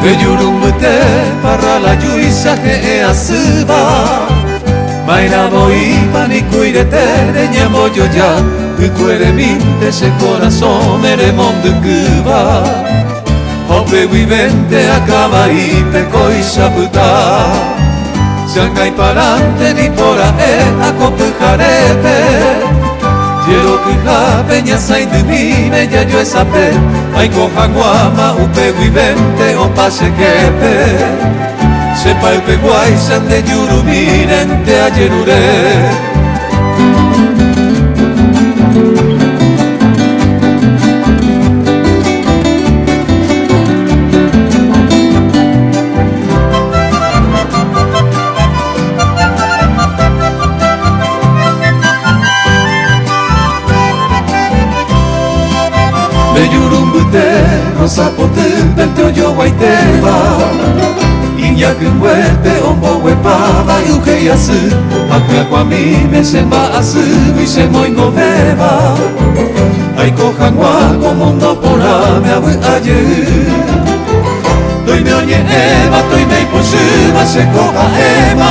Bejurumute para la yuisa que asuba Maira boi panikuirete reñamo yo ya Ukuere minte ese corazón mere monde kuba Hope vivente acaba y peco y sabuta Shanghai parante ni pora a copujarete Quiero que ja peña sain de mí ya yo esa pe Ay cojanguama upe vivente o pase quepe Sepa el peguay san de yuru mirente a yerure Bejurumute rosa poten del teoyo guaiteba Inyakuwete ombo wepaba yuke yasu Akra kwa mime semba asu Vise moingo beba Aiko hangwa komondo pora me abu aye Doi me onye eva, doi me iposhuba se koha ema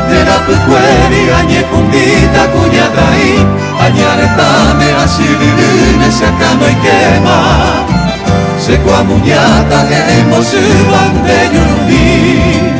Nera pukweri anye kundita kunyadai Añaretame asirine se acano y quema Seco a muñata de emoción de yurumí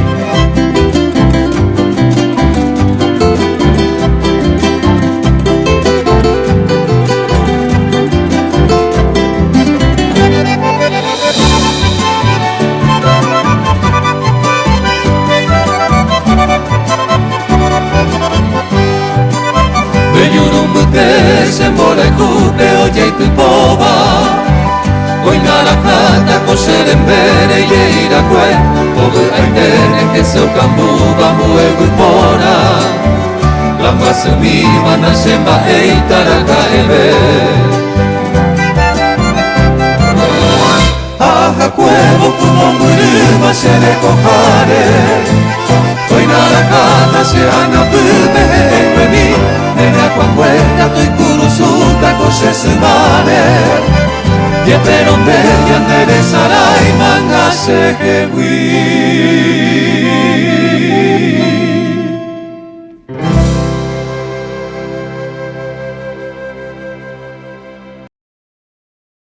Bejurumute se mora kupe oye tu poba Hoy narakata koser en bere ye irakue Ogu aitene que se okambuba muegu pora Lamba sumi mana semba eitaraka ebe Aja cuevo kumonguruma se de kohare Hoy narakata se anapupe enveni Nena cuangueña tu kurusuta kose sumare Ye pero bella nere sarai manga se que